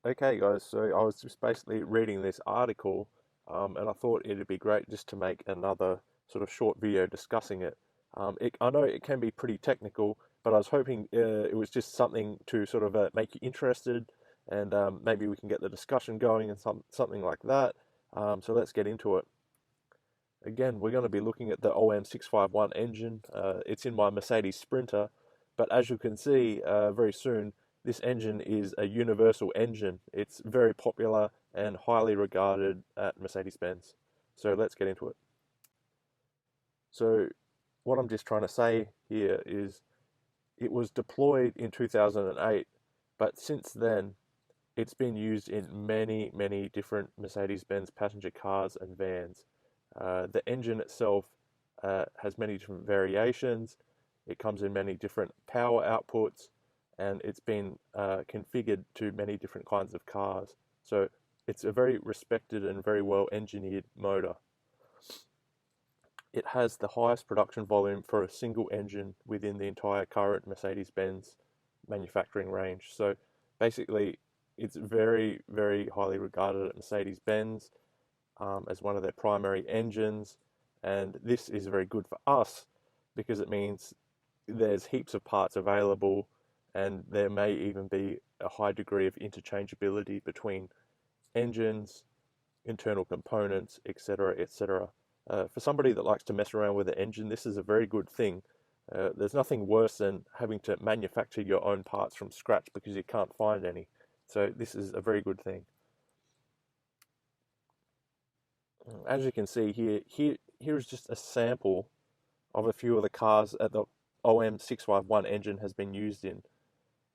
Okay, guys, so I was just basically reading this article, and I thought it'd be great just to make another sort of short video discussing it. I know it can be pretty technical, but I was hoping it was just something to sort of make you interested, and maybe we can get the discussion going and something like that. So let's get into it. Again, we're going to be looking at the OM651 engine. It's in my Mercedes Sprinter, but as you can see very soon, this engine is a universal engine. It's very popular and highly regarded at Mercedes-Benz. So let's get into it. So what I'm just trying to say here is it was deployed in 2008, but since then it's been used in many, many different Mercedes-Benz passenger cars and vans. The engine itself has many different variations. It comes in many different power outputs, and it's been configured to many different kinds of cars. So it's a very respected and very well engineered motor. It has the highest production volume for a single engine within the entire current Mercedes-Benz manufacturing range. So basically, it's very, very highly regarded at Mercedes-Benz as one of their primary engines, and this is very good for us because it means there's heaps of parts available, and there may even be a high degree of interchangeability between engines, internal components, etc., etc. For somebody that likes to mess around with the engine, this is a very good thing. There's nothing worse than having to manufacture your own parts from scratch because you can't find any. So this is a very good thing. As you can see here is just a sample of a few of the cars that the OM651 engine has been used in.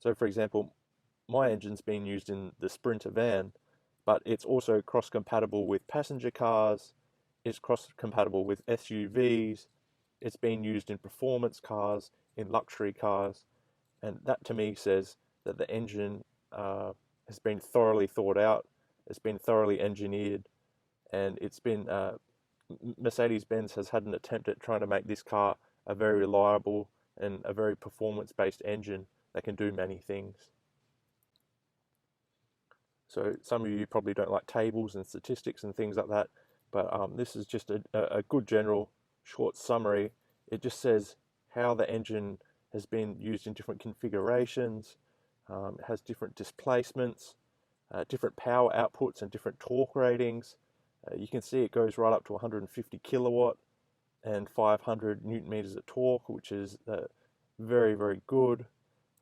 So for example, my engine's been used in the Sprinter van, but it's also cross-compatible with passenger cars, it's cross-compatible with SUVs, it's been used in performance cars, in luxury cars, and that to me says that the engine has been thoroughly thought out, it's been thoroughly engineered, and it's been Mercedes-Benz has had an attempt at trying to make this car a very reliable and a very performance-based engine that can do many things. So some of you probably don't like tables and statistics and things like that, but this is just a good general short summary. It just says how the engine has been used in different configurations, it has different displacements, different power outputs and different torque ratings. You can see it goes right up to 150 kilowatt and 500 newton meters of torque, which is very, very good.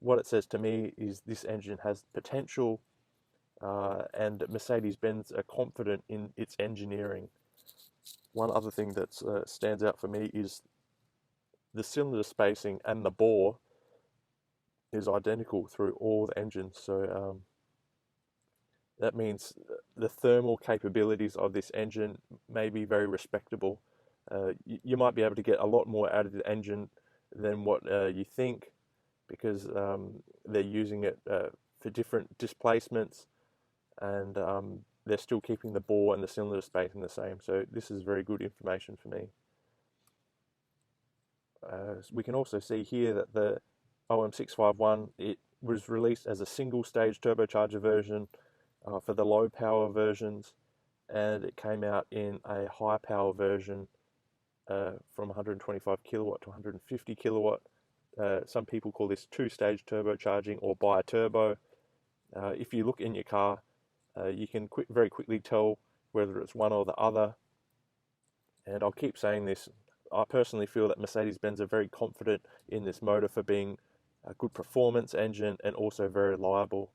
What it says to me is this engine has potential, and Mercedes-Benz are confident in its engineering. One other thing that stands out for me is the cylinder spacing and the bore is identical through all the engines. So that means the thermal capabilities of this engine may be very respectable. You might be able to get a lot more out of the engine than what you think, because they're using it for different displacements, and they're still keeping the bore and the cylinder spacing the same. So this is very good information for me. We can also see here that the OM651, it was released as a single stage turbocharger version for the low power versions, and it came out in a high power version from 125 kilowatt to 150 kilowatt. Some people call this two-stage turbocharging or bi-turbo. If you look in your car, you can very quickly tell whether it's one or the other. And I'll keep saying this, I personally feel that Mercedes-Benz are very confident in this motor for being a good performance engine and also very reliable.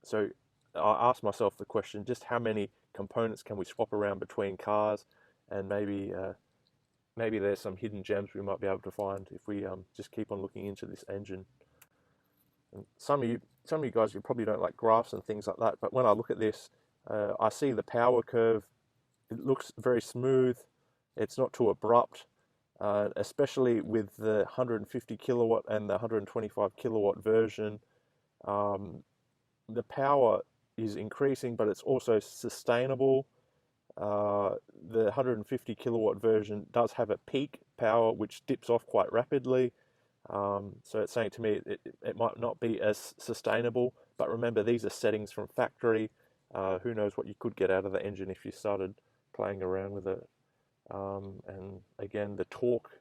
So I asked myself the question, just how many components can we swap around between cars, and maybe there's some hidden gems we might be able to find if we just keep on looking into this engine. And some of you guys, you probably don't like graphs and things like that, but when I look at this, I see the power curve. It looks very smooth. It's not too abrupt, especially with the 150 kilowatt and the 125 kilowatt version. The power is increasing, but it's also sustainable. The 150 kilowatt version does have a peak power which dips off quite rapidly. So it's saying to me it might not be as sustainable, But remember, these are settings from factory. Who knows what you could get out of the engine if you started playing around with it. And again, the torque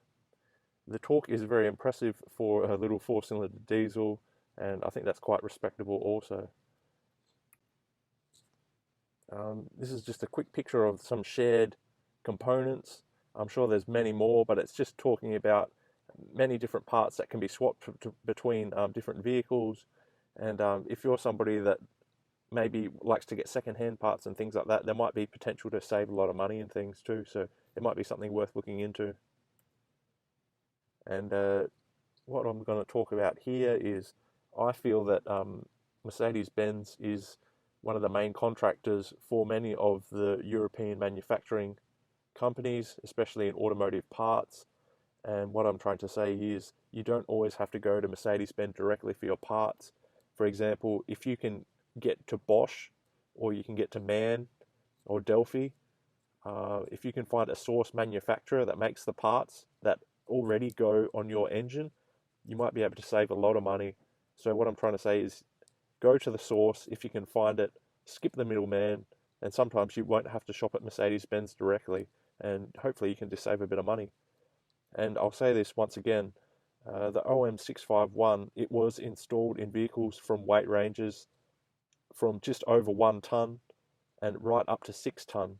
is very impressive for a little 4-cylinder diesel, and I think that's quite respectable also. This is just a quick picture of some shared components. I'm sure there's many more, but it's just talking about many different parts that can be swapped between different vehicles. And if you're somebody that maybe likes to get second-hand parts and things like that, there might be potential to save a lot of money and things too. So it might be something worth looking into. And what I'm going to talk about here is I feel that Mercedes-Benz is one of the main contractors for many of the European manufacturing companies, especially in automotive parts. And what I'm trying to say is you don't always have to go to Mercedes-Benz directly for your parts. For example, if you can get to Bosch, or you can get to MAN or Delphi, if you can find a source manufacturer that makes the parts that already go on your engine, you might be able to save a lot of money. So what I'm trying to say is go to the source if you can find it, skip the middleman, and sometimes you won't have to shop at Mercedes-Benz directly, and hopefully you can just save a bit of money. And I'll say this once again, the OM651, it was installed in vehicles from weight ranges from just over 1 ton and right up to 6 ton.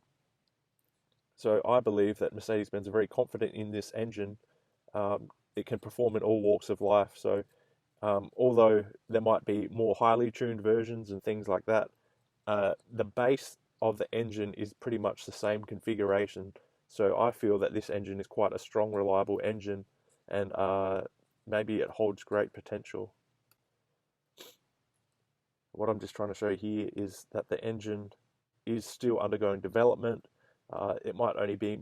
So I believe that Mercedes-Benz are very confident in this engine. It can perform in all walks of life. So although there might be more highly tuned versions and things like that, the base of the engine is pretty much the same configuration. So I feel that this engine is quite a strong, reliable engine, and maybe it holds great potential. What I'm just trying to show here is that the engine is still undergoing development. It might only be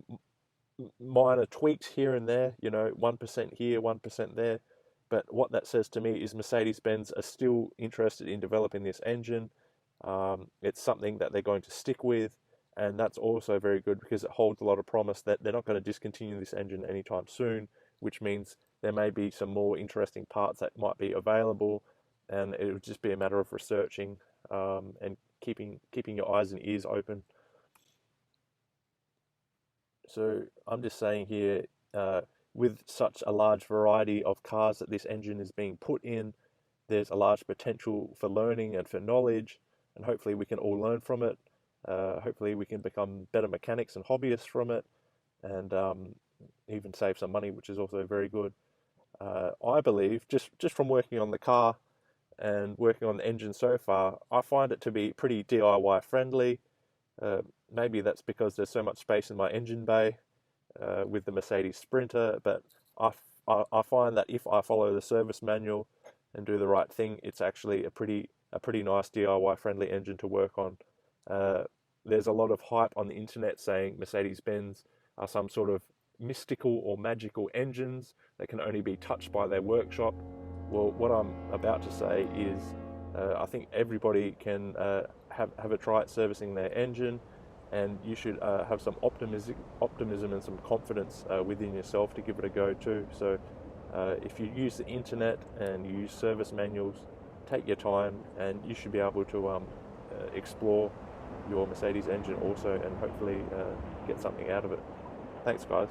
minor tweaks here and there, 1% here, 1% there. But what that says to me is Mercedes-Benz are still interested in developing this engine. It's something that they're going to stick with, and that's also very good because it holds a lot of promise that they're not going to discontinue this engine anytime soon, which means there may be some more interesting parts that might be available, and it would just be a matter of researching and keeping your eyes and ears open. So I'm just saying here, with such a large variety of cars that this engine is being put in, there's a large potential for learning and for knowledge, and hopefully we can all learn from it. Hopefully we can become better mechanics and hobbyists from it, and even save some money, which is also very good. I believe, just from working on the car and working on the engine so far, I find it to be pretty DIY friendly. Maybe that's because there's so much space in my engine bay with the Mercedes Sprinter, but I find that if I follow the service manual and do the right thing, it's actually a pretty nice DIY friendly engine to work on. There's a lot of hype on the internet saying Mercedes-Benz are some sort of mystical or magical engines that can only be touched by their workshop. Well, what I'm about to say is I think everybody can have a try at servicing their engine, and you should have some optimism and some confidence within yourself to give it a go too. So if you use the internet and you use service manuals, take your time, and you should be able to explore your Mercedes engine also, and hopefully get something out of it. Thanks, guys.